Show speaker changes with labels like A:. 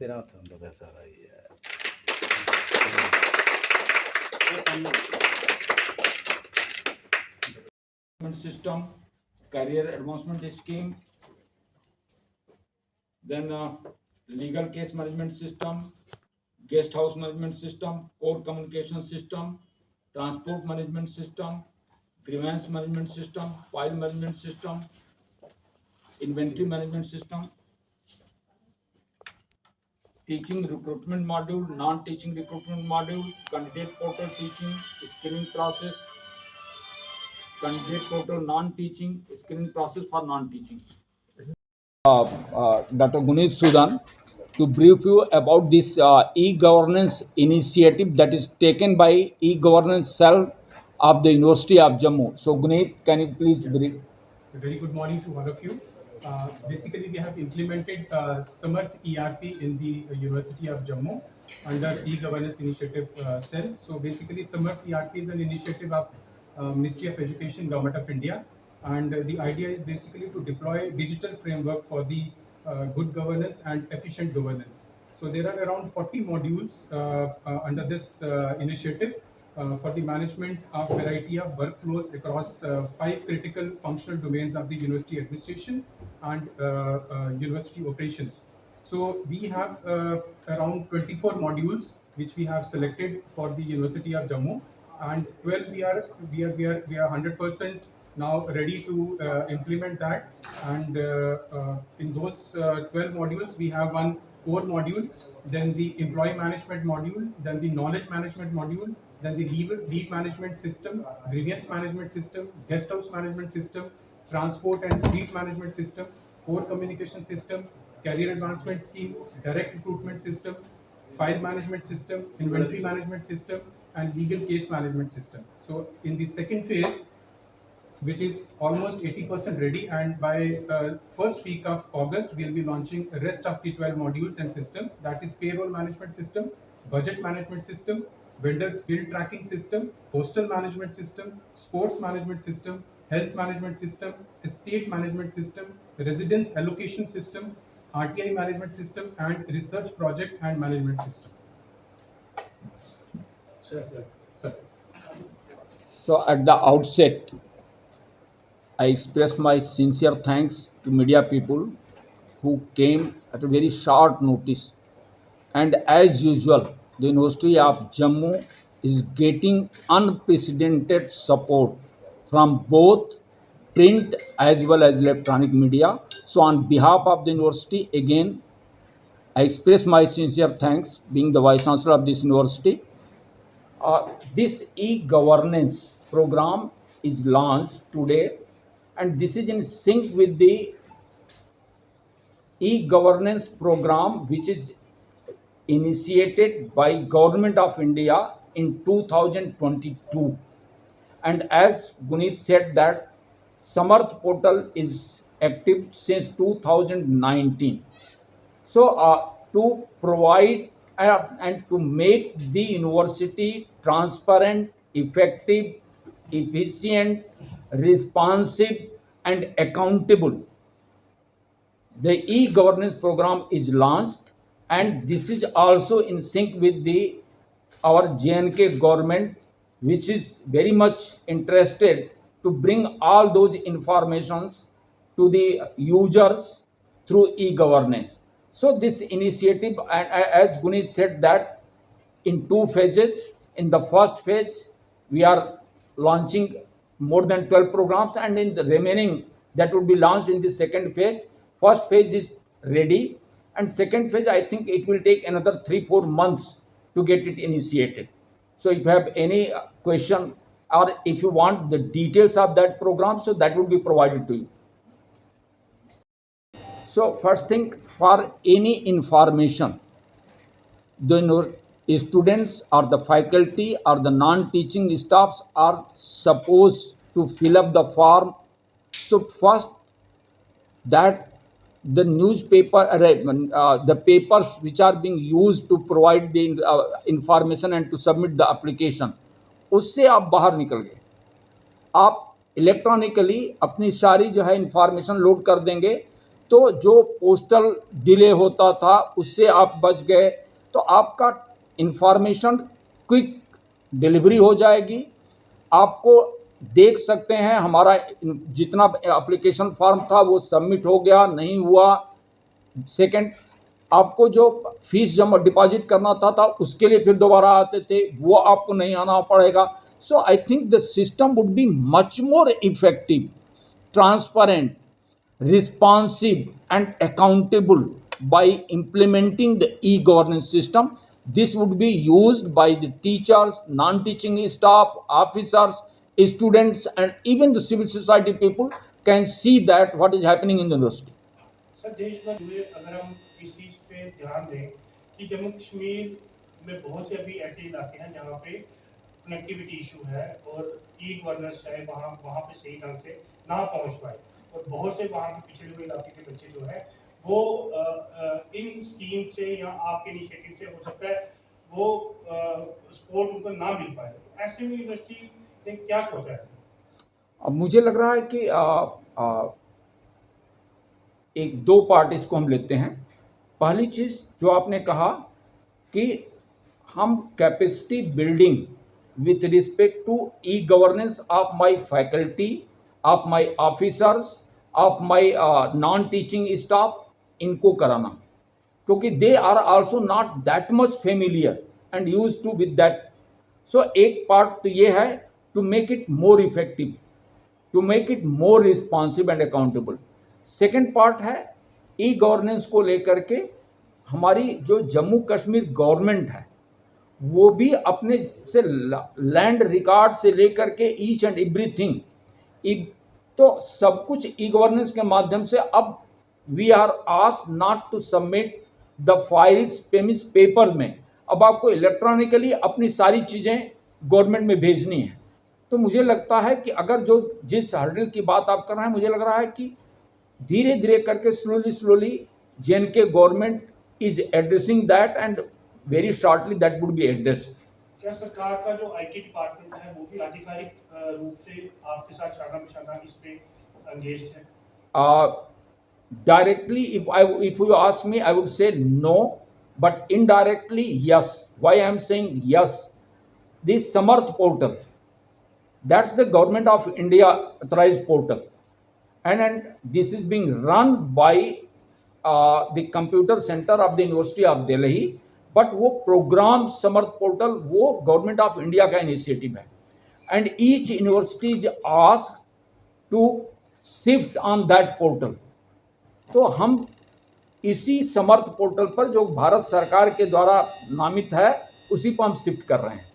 A: तेरा हाथ अंदर सारा ही है।
B: System, career advancement scheme, then legal case management system, guest house management system, core communication system, transport management system, grievance management system, file management system, inventory management system, teaching recruitment module, non-teaching recruitment module, candidate portal teaching, screening process, candidate portal non-teaching, screening process for non-teaching. Dr. Guneet Sudan to brief you about this e-governance initiative that is taken by e-governance cell of the University of Jammu. So Guneet, can you please brief?
C: A very good morning to all of you. Basically, we have implemented Samarth ERP in the University of Jammu under e-governance initiative cell. So basically, Samarth ERP is an initiative of Ministry of Education, Government of India, and the idea is basically to deploy digital framework for the good governance and efficient governance. So there are around 40 modules under this initiative for the management of variety of workflows across 5 critical functional domains of the university administration and university operations. So we have around 24 modules which we have selected for the University of Jammu, and 12 we are 100% now ready to implement that. And in those 12 modules, we have one core module, then the employee management module, then the knowledge management module, then the leave management system, grievance management system, guest house management system, transport and fleet management system, core communication system, career advancement scheme, direct recruitment system, file management system, inventory management system, and legal case management system. So in the second phase, which is almost 80% ready, and by first week of August, we'll be launching the rest of the 12 modules and systems. That is payroll management system, budget management system, vendor bill tracking system, postal management system, sports management system, health management system, estate management system, residence allocation system, RTI management system, and research project and management system. Sir.
B: So at the outset, I express my sincere thanks to media people who came at a very short notice. And as usual, the University of Jammu is getting unprecedented support from both print as well as electronic media. So on behalf of the university, again, I express my sincere thanks, being the Vice Chancellor of this university. This e-governance program is launched today, and this is in sync with the e-governance program which is initiated by Government of India in 2022. And as Guneet said that Samarth portal is active since 2019. So to provide and to make the university transparent, effective, efficient, responsive, and accountable, the e-governance program is launched, and this is also in sync with the our JNK government, which is very much interested to bring all those informations to the users through e-governance. So this initiative, as Guneet said, that in 2 phases. In the first phase, we are launching more than 12 programs, and in the remaining that would be launched in the second phase. First phase is ready, and second phase, I think it will take another 3-4 months to get it initiated. So if you have any question, or if you want the details of that program, so that will be provided to you. So first thing, for any information, the students or the faculty or the non-teaching staffs are supposed to fill up the form. So first, that the newspaper, the papers which are being used to provide the information and to submit the application, उससे आप बाहर निकल गए. आप electronically अपनी सारी जो है इंफॉर्मेशन लोड कर देंगे, तो जो पोस्टल डिले होता था उससे आप बच गए। तो आपका इंफॉर्मेशन क्विक डिलीवरी हो जाएगी। आपको देख सकते हैं हमारा जितना एप्लीकेशन फॉर्म था वो सबमिट हो गया नहीं हुआ। सेकंड, आपको जो फीस जमा डिपॉजिट करना था उसके लिए फिर दोबारा आते थे, वो आपको नहीं आना पड़ेगा। So I think the system would be much more effective, transparent, responsive, and accountable by implementing the e-governance system. This would be used by the teachers, non-teaching staff, officers, students, and even the civil society people can see that what is happening in the university.
D: Sir देश भर हुए अगर हम इस चीज पे ध्यान दें कि जम्मू कश्मीर में बहुत से अभी ऐसे इलाके हैं जहाँ पे कनेक्टिविटी इशू है और ई गवर्नेंस है वहाँ वहाँ पे सही ढंग से ना पहुँच पाए और बहुत से वहाँ के पिछड़े हुए इलाके के बच्चे जो है वो इन स्कीम से या आपके इनिशिएटिव से हो सकता है वो सपोर्ट उनको ना मिल पाए। ऐसे में यूनिवर्सिटी ने क्या सोचा है?
B: अब मुझे लग रहा है कि एक दो पार्ट इसको हम लेते हैं। पहली चीज़ जो आपने कहा कि हम capacity building with respect to e-governance of my faculty, of my officers, of my non-teaching staff, इनको कराना, क्योंकि they are also not that much familiar and used to with that. So एक पार्ट तो ये है to make it more effective, to make it more responsive and accountable. Second part है e-governance को लेकर के हमारी जो जम्मू कश्मीर गवर्नमेंट है वो भी अपने से लैंड रिकॉर्ड से लेकर के ईच एंड एवरीथिंग, तो सब कुछ ई गवर्नेंस के माध्यम से अब we are asked not to submit the files paper में, अब आपको इलेक्ट्रॉनिकली अपनी सारी चीज़ें गवर्नमेंट में भेजनी है। तो मुझे लगता है कि अगर जो जिस हर्डल की बात आप कर रहे हैं, मुझे लग रहा है कि धीरे धीरे करके slowly JNK government is addressing that and very shortly that would be addressed.
D: क्या सरकार का जो आईटी डिपार्टमेंट है वो भी आधिकारिक रूप से आपके साथ शाना बिशाना इस पे engaged है?
B: Directly, if you ask me, I would say no, but indirectly yes. Why I am saying yes? This Samarth portal, that's the government of India authorized portal, and this is being run by the computer center of the University of Delhi. But वो program Samarth portal वो government of India का initiative है and each university is asked to shift on that portal. तो हम इसी समर्थ portal पर जो भारत सरकार के द्वारा नामित है उसी पर हम शिफ्ट कर रहे हैं।